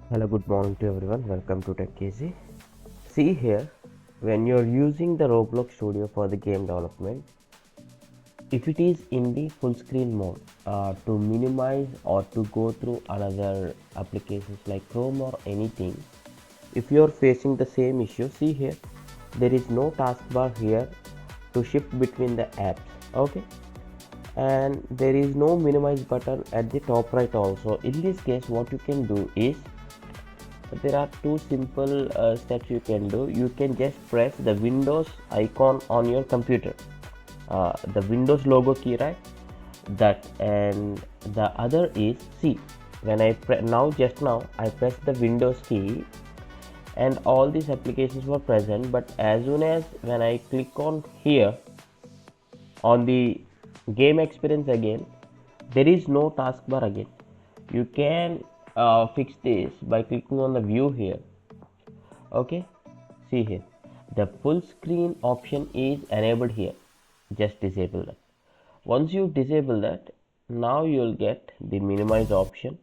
Hello, good morning to everyone. Welcome to Tech Easy. See here, when you're using the Roblox Studio for the game development, if it is in the full screen mode, to minimize or to go through another applications like Chrome or anything, if you're facing the same issue, see here, there is no taskbar here to shift between the apps. Okay, and there is no minimize button at the top right also. In this case, what you can do is there are two simple steps you can do. You can just press the Windows icon on your computer, the Windows logo key, right? That, and the other is, see, when I just now I press the Windows key and all these applications were present, but as soon as when I click on here on the game experience again, there is no taskbar again. You can fix this by clicking on the view here. Okay, see here, the full screen option is enabled here. Just disable that. Once you disable that, now you'll get the minimize option.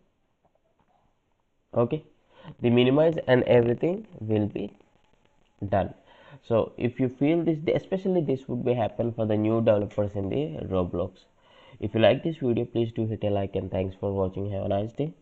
Okay, the minimize and everything will be done. So if you feel this, especially this would be happen for the new developers in the Roblox. If you like this video, please do hit a like, and thanks for watching. Have a nice day.